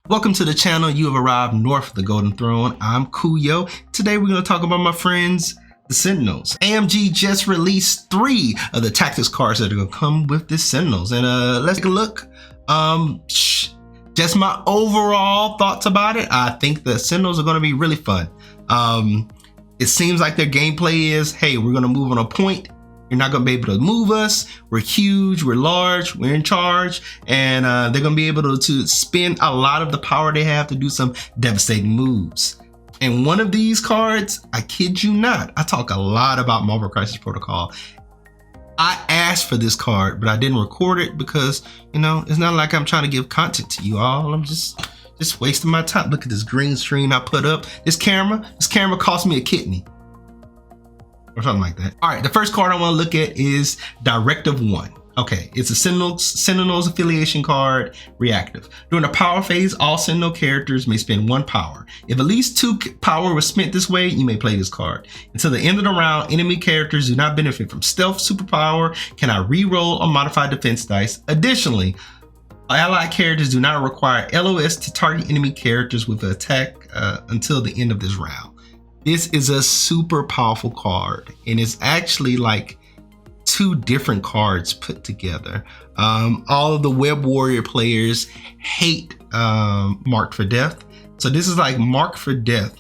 Welcome to the channel. You have arrived north of the Golden Throne. I'm Kuyo. Today we're going to talk about my friends, the Sentinels. AMG just released 3 of the tactics cards that are going to come with the Sentinels. And let's take a look. Just my overall thoughts about it. I think the Sentinels are going to be really fun. It seems like their gameplay is, hey, we're going to move on a point. You're not going to be able to move us. We're huge, we're large, we're in charge, and they're going to be able to spend a lot of the power they have to do some devastating moves. And one of these cards, I kid you not, I talk a lot about Marvel Crisis Protocol. I asked for this card, but I didn't record it because, you know, it's not like I'm trying to give content to you all. I'm just wasting my time. Look at this green screen I put up. This camera cost me a kidney. Or something like that. All right, the first card I want to look at is Directive 1. Okay, it's a Sentinel's affiliation card, reactive. During the power phase, all Sentinel characters may spend 1 power. If at least 2 power was spent this way, you may play this card. Until the end of the round, enemy characters do not benefit from stealth, superpower, cannot re-roll or modify defense dice. Additionally, allied characters do not require LOS to target enemy characters with an attack until the end of this round. This is a super powerful card, and it's actually like 2 different cards put together. All of the Web Warrior players hate Marked for Death. So this is like Marked for Death.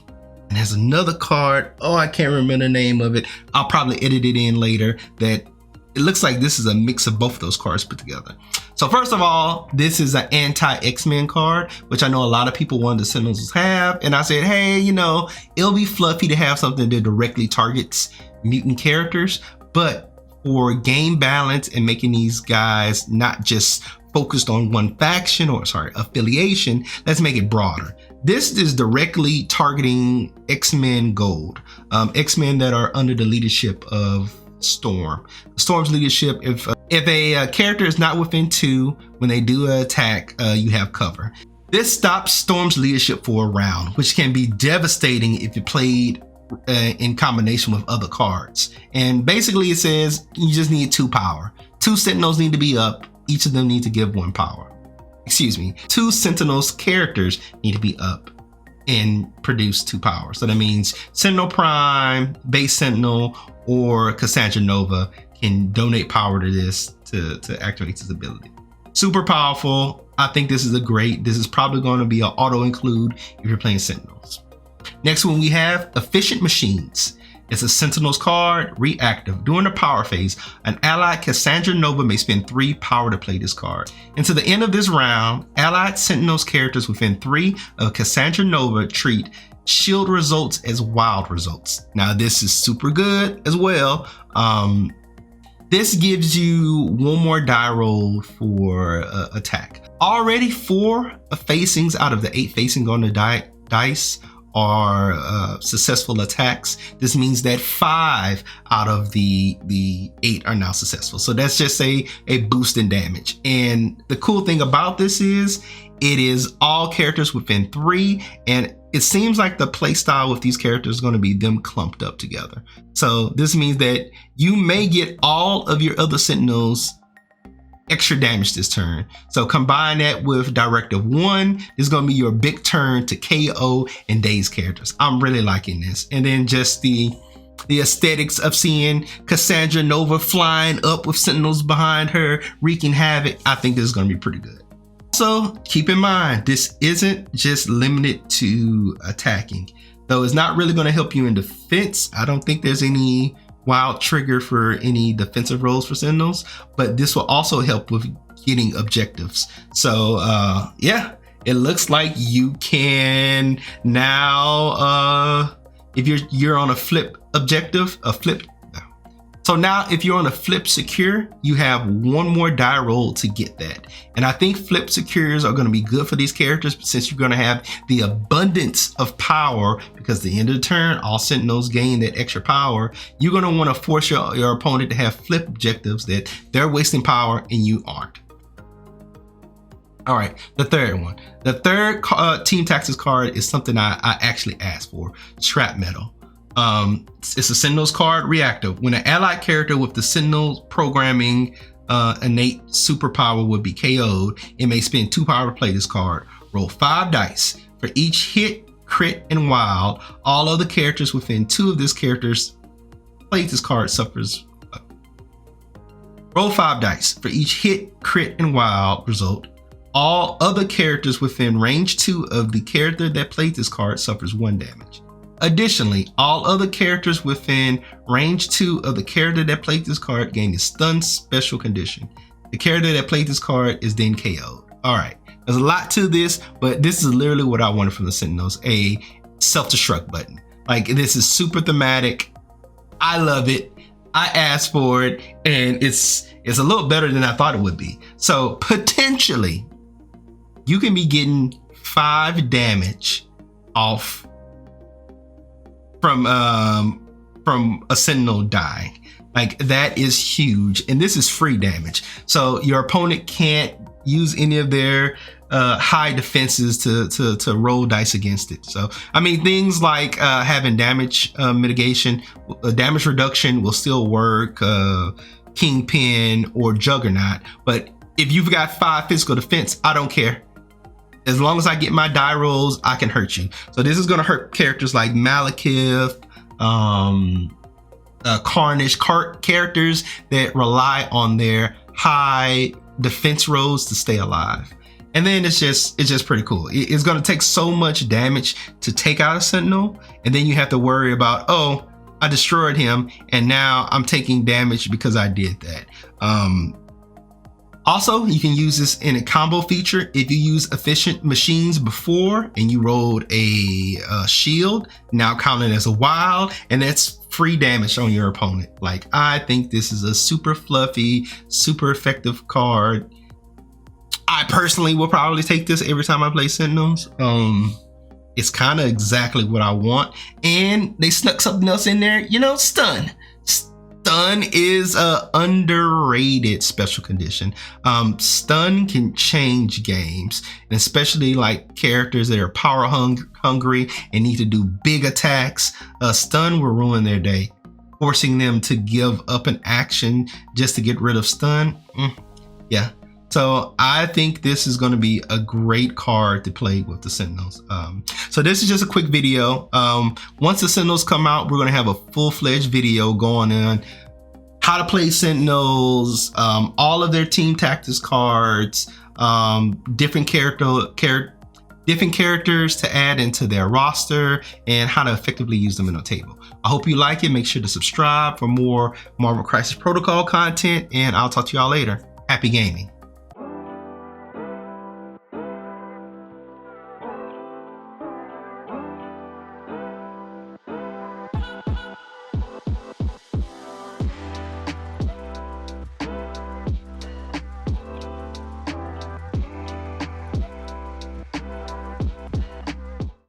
And there's another card, oh, I can't remember the name of it. I'll probably edit it in later. That it looks like this is a mix of both of those cards put together. So first of all, this is an anti-X-Men card, which I know a lot of people wanted the Sentinels to have. And I said, hey, you know, it'll be fluffy to have something that directly targets mutant characters. But for game balance and making these guys not just focused on one faction or affiliation, let's make it broader. This is directly targeting X-Men Gold, X-Men that are under the leadership of Storm. Storm's leadership, if a character is not within 2 when they do an attack, you have cover. This stops Storm's leadership for a round, which can be devastating if you played in combination with other cards. And basically it says you just need 2 power. 2 Sentinels need to be up. Each of them need to give 1 power. Excuse me, 2 Sentinels characters need to be up and produce 2 power. So that means Sentinel Prime, Base Sentinel, or Cassandra Nova can donate power to this to activate this ability. Super powerful. I think this is probably going to be an auto include if you're playing Sentinels. Next one we have Efficient Machines. It's a Sentinels card, reactive. During the power phase, an allied Cassandra Nova may spend 3 power to play this card. Until the end of this round, allied Sentinels characters within 3 of Cassandra Nova treat shield results as wild results. Now this is super good as well. This gives you 1 more die roll for attack. Already 4 facings out of the 8 facing on the dice are successful attacks. This means that 5 out of the 8 are now successful. So that's just a boost in damage. And the cool thing about this is it is all characters within 3, and it seems like the play style with these characters is going to be them clumped up together. So this means that you may get all of your other Sentinels extra damage this turn. So combine that with Directive 1, this is going to be your big turn to KO and daze characters. I'm really liking this. And then just the aesthetics of seeing Cassandra Nova flying up with Sentinels behind her, wreaking havoc. I think this is going to be pretty good. Also, keep in mind, this isn't just limited to attacking. Though it's not really going to help you in defense. I don't think there's any wild trigger for any defensive roles for Sentinels, but this will also help with getting objectives. So yeah, it looks like you can now, if you're on a flip objective, so now if you're on a flip secure, you have 1 more die roll to get that. And I think flip secures are going to be good for these characters since you're going to have the abundance of power, because at the end of the turn, all Sentinels gain that extra power. You're going to want to force your opponent to have flip objectives that they're wasting power and you aren't. All right, the third one. The third Team Tactics card is something I actually asked for, Scrap Metal. It's a Sentinels card, reactive. When an allied character with the Sentinel programming innate superpower would be KO'd, it may spend 2 power to play this card. roll 5 dice. For each hit, crit, and wild, all other characters within 2 of this character's played this card suffers. Roll 5 dice. For each hit, crit, and wild result, all other characters within range 2 of the character that played this card suffers 1 damage. Additionally, all other characters within range 2 of the character that played this card gain a stun special condition. The character that played this card is then KO'd. All right, there's a lot to this, but this is literally what I wanted from the Sentinels, a self-destruct button. Like, this is super thematic. I love it. I asked for it, and it's a little better than I thought it would be. So potentially, you can be getting 5 damage off from a Sentinel dying. Like, that is huge, and this is free damage. So your opponent can't use any of their high defenses to roll dice against it. So I mean, things like having damage mitigation, damage reduction will still work, Kingpin or Juggernaut. But if you've got 5 physical defense, I don't care. As long as I get my die rolls, I can hurt you. So this is going to hurt characters like Malekith, Carnage, characters that rely on their high defense rolls to stay alive. And then it's just pretty cool. It's going to take so much damage to take out a Sentinel, and then you have to worry about, oh, I destroyed him, and now I'm taking damage because I did that. Also, you can use this in a combo feature. If you use efficient machines before and you rolled a shield, now counted as a wild, and that's free damage on your opponent. Like, I think this is a super fluffy, super effective card. I personally will probably take this every time I play Sentinels. It's kind of exactly what I want. And they snuck something else in there, you know, stun. Stun is a underrated special condition. Stun can change games, and especially like characters that are power hungry and need to do big attacks. Stun will ruin their day, forcing them to give up an action just to get rid of stun. Yeah. So I think this is going to be a great card to play with the Sentinels. So this is just a quick video. Once the Sentinels come out, we're going to have a full-fledged video going on how to play Sentinels, all of their team tactics cards, different characters to add into their roster, and how to effectively use them in a table. I hope you like it. Make sure to subscribe for more Marvel Crisis Protocol content, and I'll talk to y'all later. Happy gaming.